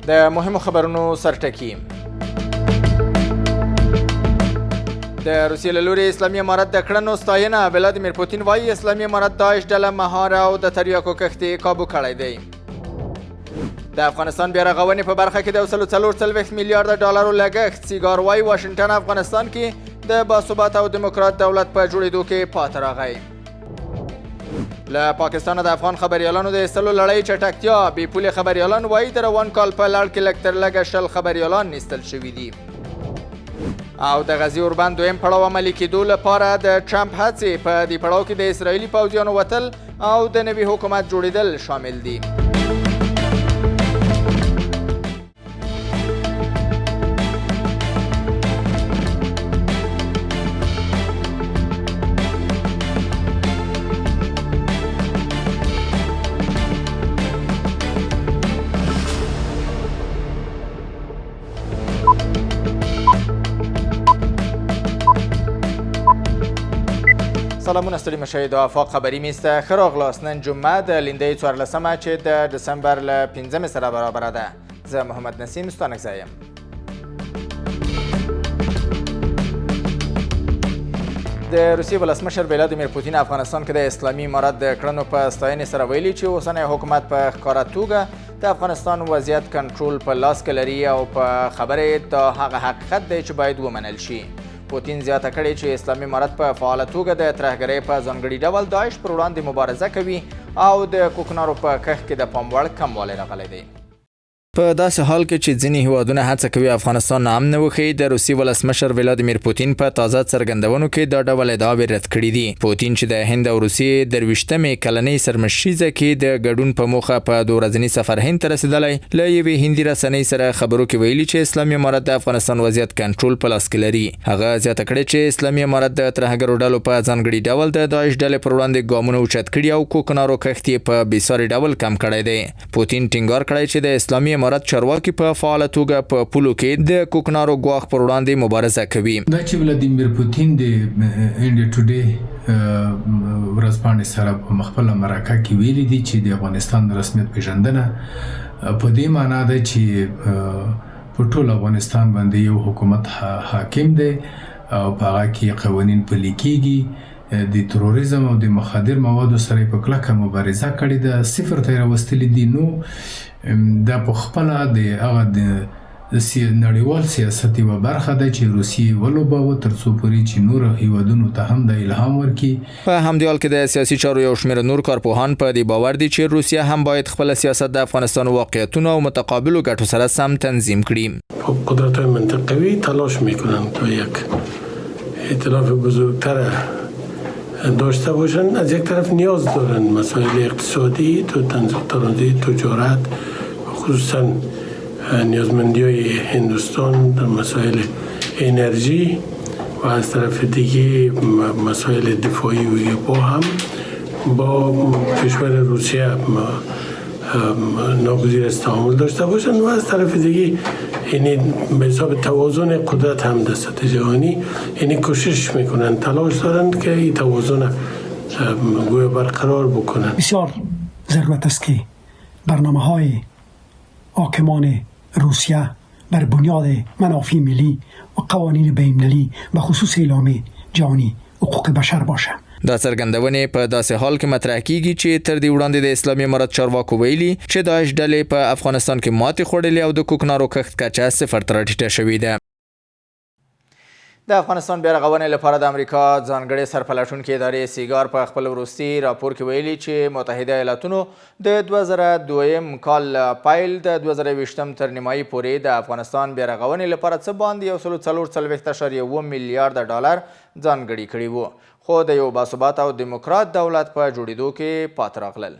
د مهمو خبرونو سرټکی. د روسیې له لوري اسلامي امارت د کړنو ستاینه. ولادیمیر پوتین وایي اسلامي امارت داعش ډله مهار او د تریاکو کښتۍ کابو کړی دی. د افغانستان بیا رغونې په برخه کې د 140 میلیارډ ډالرو لګښت. سیګار وایي واشنګټن افغانستان کې د باثبات او دیموکرات دولت په جوړېدو کې پاتې راغی. له پاکستان د افغان خبريالانو د ایستلو لړۍ چټکتیا. بې پولې خبريالان وایي د روان کال په لړ کې لږ تر لږه 10 خبريالان ایستل شوي دي. او د غزې اوربند دویم پړاو عملي کېدو لپاره د ټرمپ هڅې. په دې پړاو کې د اسرائیلي پوځیانو وتل او د نوي حکومت جوړېدل شامل دي. سلامونه ستړي مشئ. د آفاق خبري میز ته ښه راغلاست. نن جمعه د لیندۍ 14مه چې د ډسمبر له 5مې سره برابره ده. زه محمد نسیم ستانکزی یم. د روسیې ولسمشر ولادیمیر پوتین افغانستان کې د اسلامي امارت د کړنو په ستاینې سره ویلي چې اوسنی حکومت په ښکاره توګه د افغانستان وضعیت کنټرول په لاس کې لري او په خبرې دا هغه حقیقت دی چې باید ومنل شي. پوتین زیاته کړې چې اسلامي امارت په فعاله توګه د ترهګرۍ په ځانګړي ډول داعش پر وړاندې مبارزه کوي او د کوکنارو په کښت کې د پام وړ کموالی راغلی دی. په داسې حال کې چې ځینې هیوادونه هڅه کوي افغانستان ناامن وښيي، د روسیې ولسمشر ولادیمیر پوتین په تازه څرګندونو کې دا ډول ادعاوې رد کړي دي. پوتین چې د هند او روسیې 23مې کلنۍ سرمشریزه کې د ګډون په موخه په 2 ورځني سفر هند ته رسېدلی، له یوې هندي رسنۍ سره خبرو کې ویلي چې اسلامي امارت د افغانستان وضعیت کنټرول په لاس کې لري. هغه زیاته کړې چې اسلامي امارت د ترهګرو ډلو په ځانګړي ډول د داعش ډلې پر وړاندې ګامونه اوچت کړي او کوکنارو کښت یې په بېساري ډول کم کړی دی. پوتین ټینګار کړی چې د اسلامي امارت چارواکي په فعاله توګه په پولو کې د کوکنارو ګواښ پر وړاندې مبارزه کوي. دا چې ولادیمیر پوتین د انډیا ټوډے ورځپاڼې سره په خپله مرکه کې ویلي دي چې د افغانستان رسمیت پیژندنه په دې معنا ده چې په ټول افغانستان باندې یو حکومت حاکم دی او په هغه کې قوانین پلي کېږي. د تروریزم او د مخدر موادو سره په کلکه مبارزه کړې ده، صفر ته یې راوستلي دي. نو دا په خپله د هغه د نړیوال سیاست یوه برخه ده چې روسیې ولوباوه تر څو پورې چې نورو هیوادونو ته هم د الهام ورکړي. په همدې حال کې د سیاسي چارو یو شمېر نور کارپوهان په دې باور دي چې روسیه هم باید خپل سیاست د افغانستان واقعیتونو او متقابلو ګټو سره سم تنظیم کړي. قدرت‌های منطقوی تلاش میکنن تا یک ائتلاف بزرگتر داشته باشن. از یک طرف نیاز دارن مسائل اقتصادی تو تنظیم تجارت، خصوصا نیازمندی‌های هندوستان در مسائل انرژی و از طرف دیگه مسائل دفاعی و با هم با کشور روسیه ناگزیر است تعامل داشته باشند و از طرف دیگه یعنی به حساب توازن قدرت هم دست جهانی یعنی کوشش میکنن، تلاش دارن که این توازن گویا برقرار بکنن. بسیار ضرورت است که برنامه‌های حاکمان روسیه بر بنیاد منافع ملی و قوانین بین‌المللی و خصوص اعلامیه جهانی حقوق بشر باشه. دا څرګندونې په داسې حال کې مطرح کیږي چې تر دې وړاندې د اسلامي امارت چارواکو ویلي چې داعش ډلې په افغانستان کې ماتې خوړلې او د کوکنارو کښت کچه 0 ته راټیټه شوې ده. د افغانستان بیا رغونې لپاره د امریکا ځانګړې سرپلټونکې ادارې سیګار په خپل وروستي راپور کې ویلي چې متحده ایالاتونو د 2002 کال پیل د 2020 تر نیمایي پورې د افغانستان بیا رغونې لپاره څه باندې 140.1 میلیارډ ډالر ځانګړي کړي وو، خو د یو باثباته او دیموکرات دولت په جوړېدو کې پاتې راغلل.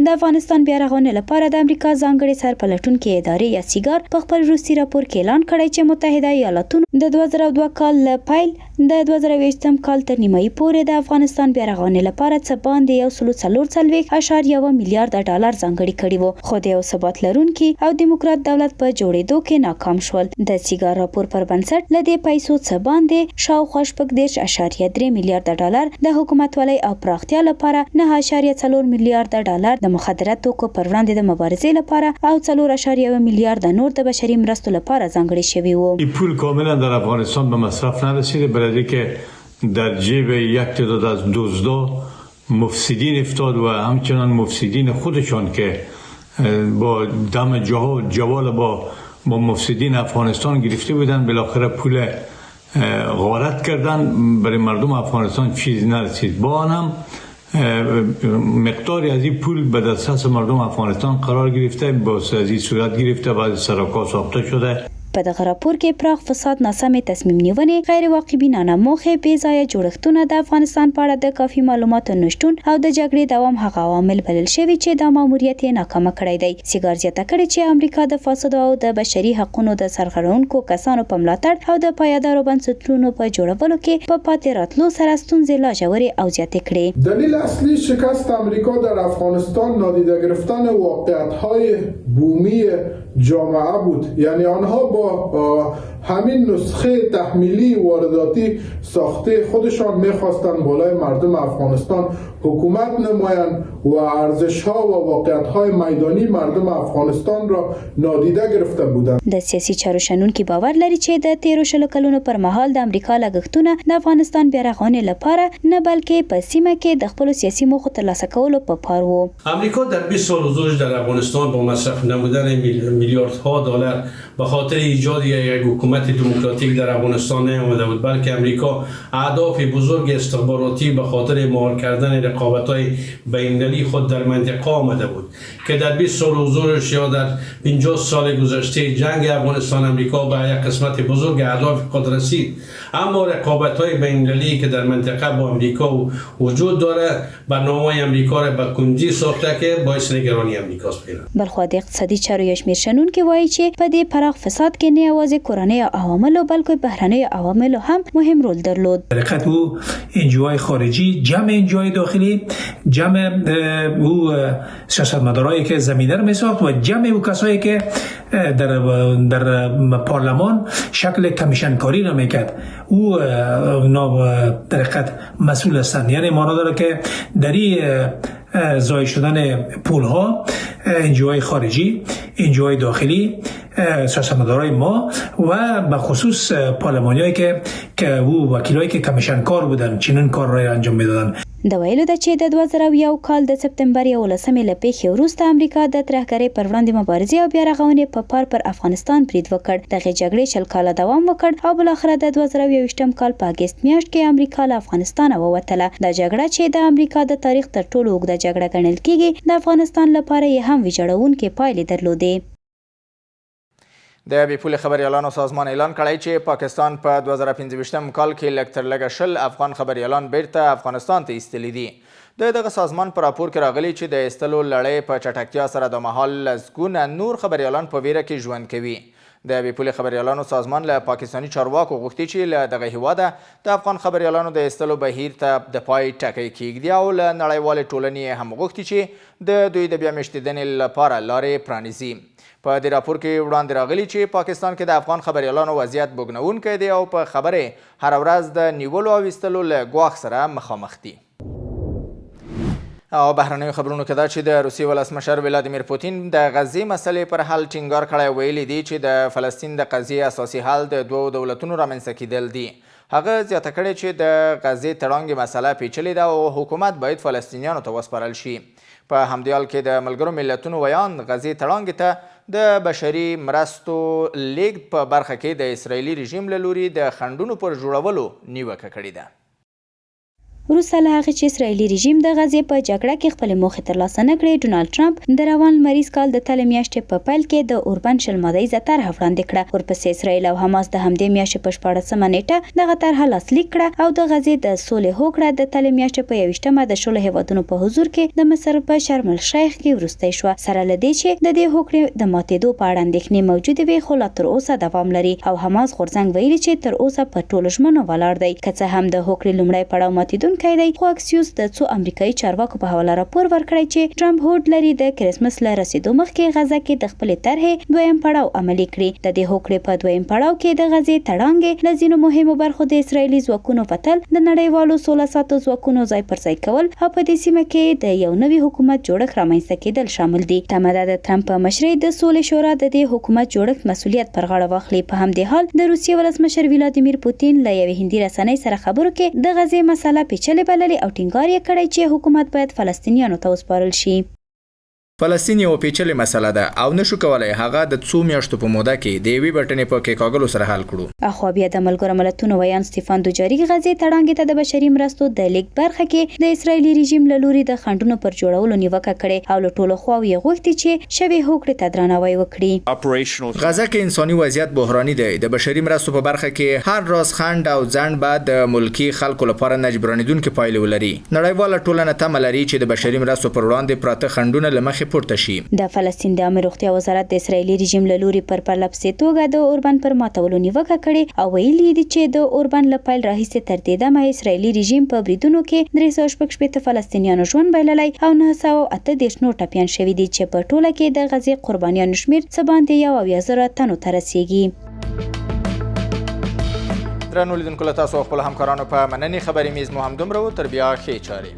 د افغانستان بیا رغونې لپاره د امریکا ځانګړې سرپلټونکې ادارې یا سیګار په خپل وروستي راپور کې اعلان کړی چې متحده ایالاتونو د 2002 کال له پیل د 2020 کال تر نیمایي پورې د افغانستان بیا رغونې لپاره څه باندې 140.1 میلیارډ ډالر ځانګړي کړي وو، خو د یو ثبات لرونکي او دیموکرات دولت په جوړېدو کې ناکام شول. د سیګار راپور پر بنسټ له دې پیسو څه باندې شاوخوا 14.3 میلیارډ ډالر د حکومتولۍ او پراختیا لپاره 9.4 میلیارډ ډالر د مخدره توکو پر وړاندې د مبارزې لپاره او 4.1 میلیارد نور د بشري مرستو لپاره ځانګړي شوي وو. این پول کاملا در افغانستان به مصرف نرسیده، برای که در جیب یک تعداد از دزدا مفسدین افتاد و همچنان مفسدین خودشان که با دم جوال با مفسدین افغانستان گرفته بودن، بالاخره پول غارت کردن، برای مردم افغانستان چیزی نرسید. با آن هم مقداری از این پول به دسترس مردم افغانستان قرار گرفته، با از این صورت گرفته بعضی سراکا ساخته شده. په دغه راپور کې پراخ فساد، ناسمې تصمیم نیونې، غیر واقعبینانه موخې، بې ځایه جوړښتونه، د افغانستان په اړه د کافي معلوماتو نشتون او د جګړې دوام هغه عوامل بلل شوي چې دا ماموریت یې ناکامه کړی دی. سیګار زیاته کړې چې امریکا د فاسدو او د بشري حقوقو د سرغړونکو کسانو په ملاتړ او د پایدارو بنسټونو په جوړولو کې په پاتې راتلو سره ستونزې لا ژورې او زیاتې کړې. دلیل اصلی شکست امریکا در افغانستان نادیده گرفتن واقعیت‌های بومی جامعه بود. یعنی آنها با همین نسخه تحمیلی وارداتی ساخته خودشان میخواستن بالای مردم افغانستان حکومت نمایند و ارزش‌ها و واقعیت‌های میدانی مردم افغانستان را نادیده گرفته بودند. د سیاسي چارو شنونکي باور لري چې د 13 کلونو پر مهال د امریکا لګښتونه د افغانستان بیا رغونې لپاره نه بلکې په سیمه کې د خپل سیاسي موخو ترلاسه کولو په پار وو. امریکا در 20 سال حضورش در افغانستان با مصرف نمودن میلیاردها دلار به خاطر ایجاد یک حکومت دموکراتیک در افغانستان نیامده بود، بلکه امریکا اهداف بزرگ استخباراتی به خاطر مهار کردن رقابت‌های بین‌المللی خود در منطقه آمده بود که در 20 سال حضورش یا در 50 سال گذشته جنگ افغانستان امریکا به یک قسمت بزرگ اهداف خود رسید. اما رقابت‌های بین‌المللی که در منطقه با امریکا وجود داره، برنامه‌های امریکا را به کندی ساخته که باعث نگرانی امریکاست. بلخو د اقتصادي چارو یو شمېر شنونکي وایي چې په دې پراخ فساد کې نه یوازې کورنۍ عوامل بلکې بهرنۍ عوامل هم مهم رول درلود. حقیقت او انجوهای خارجی، جمع انجوهای داخلی، جمع او سیاستمدارایی که زمینه رو میساخت و جمع او کسایی که در پارلمان شکل کمیشن کاری رو میکرد، او در حقیقت مسئول هستند. یعنی معنا داره که در ضایع شدن پول ها انجوهای خارجی، انجوهای داخلی، سیاستمدارای ما و به خصوص پارلمانیایی که او وکیلایی که کمیشن کار بودن چنین کار را انجام میدادن. د ویلو ده چې د 2001 کال د سپتمبر 11 له پیښې وروسته امریکا د ترهګرۍ پر وړاندې مبارزې او بیا رغونې په پار پر افغانستان برید وکړ. دغه جګړې 40 کاله دوام وکړ او بل اخر د 2021 کال په اگست میاشت کې امریکا له افغانستان ووتله. د جګړه چې د امریکا د تاریخ تر ټولو اوږده جګړه ګڼل کیږي، د افغانستان لپاره یې هم ویجاړونکې پایلې درلودې. د بیپول خبریالانو سازمان اعلان کړی چې پاکستان په 2015 کال کې لږ تر لږه 10 افغان خبریالان بیرته افغانستان ته ایستلي دي. د دغه سازمان په راپور کې راغلی چې د ایستلو لړۍ په چټکتیا سره د مهال لسګونه نور خبریالان په ویره کې ژوند کوي. د بیپول خبریالانو سازمان له پاکستاني چارواکو غوښتي چې له دغه هیواده د افغان خبریالانو د ایستلو بهیر ته د پای ټکی کیږدي او له نړیوالې ټولنې هم غوښتي چې د دوی د بیا میشتېدنې لپاره لارې پرانیزي. په دې راپور کې وړاندې راغلی چې پاکستان کې د افغان خبریالانو وضعیت بوږنوونکی دی او په خبرې هره ورځ د نیولو او ایستلو له ګواښ سره مخامخ دي. او بهرنیو خبرونو کې دا چې د روسیې ولسمشر ولادیمیر پوتین د غزې مسلې پر حل ټینګار کړی، ویلي دی چې د فلسطین د قضیې اساسي حل د دوو دولتونو رامنځته کیدل دي. هغه زیاته کړې چې د غزې تړانګې مسله پیچلې ده او حکومت باید فلسطینیانو ته وسپارل شي. په همدې حال کې د ملګرو ملتونو ویان غزې تړانګې ته د بشري مرستو لیږد په برخه کې د اسرائیلي رژیم له لوري د خنډونو پر جوړولو نیوکه کړې ده. وروسته له هغې چې اسرائیلي رژیم د غزې په جګړه کې خپلې موخې ترلاسه نه کړې، ډونالډ ټرمپ د روان لمریز کال د تلې میاشتې په پیل کې د اوربن شل ماده طرحه وړاندې کړه. ورپسې اسرائیل او حماس د همدې میاشتې په 14مه نیټه دغه طرحه لاسلیک کړه او د غزې د سولې هوکړه د تلې میاشتې په 21مه د شلو هیوادونو په حضور کې د مصر په شرم الشیخ کې وروستی شوه. سره له دې چې د دې هوکړې د ماتېدو په اړه اندېښنې موجودې وي، خو لا تر اوسه دوام لري او حماس غورځنګ ویلي چې تر اوسه په ټولو ژمنو ولاړ دی. که څه هم د هوکړې لومړی پړاو ماتېدونکی اوسیدونکی دی، خو اکسیوس د څو امریکایي چارواکو په حواله راپور ورکړی چې ټرمپ هوډ لري د کرسمس له رسیدو مخکې غزه کې د خپلې طرحې دویم پړاو عملي کړي. د دې هوکړې په دویم پړاو کې د غزې تړانګې له ځینو مهمو برخو د اسرایلي ځواکونو فتل، د نړیوالو سوله ساتو ځواکونو ځای پر ځای کول او په دې سیمه کې د یو نوي حکومت جوړښت رامنځته کېدل شامل دي. تمه ده د ټرمپ په مشرۍ د سولې شورا د دې حکومت جوړښت مسؤلیت پر غاړه واخلي. په همدې حال د روسیې ولسمشر ولادیمیر پوتین له یوې هندي رسنۍ سره خبرو کې د غزې مسله پیچلې بللې او ټینګار یې کړی چې حکومت باید فلسطینیانو ته وسپارل شي. فلسطین یو پیچلې مسله ده او نشو کولای هغه د څو میاشتو په موده کې د یوې بټنې په کېکاږلو سره حل کړو. اخوا بیا د ملګرو ملتونو ویان سټیفان دوجاریک غزې تړانګې ته د بشري مرستو د لیږد برخه کې د اسرایلي رژیم له لوري د خنډونو پر جوړولو نیوکه کړې او له ټولو خواوو یې غوښتي چې شوې هوکړې ته درناوی وکړي. غزه کې انساني وضعیت بحراني دی. د بشري مرستو په برخه کې هر راز خنډ او ځنډ به د ملکی خلکو لپاره نجبرانیدونکې پایلې ولري. نړیواله ټولنه تمه لري چې د بشري مرستو پر وړاندې پراته خنډونه له مخې پورته شي. د فلسطین د عامه روغتیا وزارت د اسرایلي رژیم له لوري پر پرلپسې توګه د اوربند پر ماتولو نیوکه کړې او ویلي دي چې د اوربند له پیل راهیسې تر دې دمه اسرایلي رژیم په بریدونو کې 360 فلسطینیانو ژوند بایللی او 938 نور ټپیان شوي دي چې په ټوله کې د غزې قربانیانو شمېر څه باندې 1,000 تنو ته رسیږي. درنو لیدونکو له تاسو خپل همکارانو په مننې خبرې میز مو هم دومره و. تر بیا ښې چارې.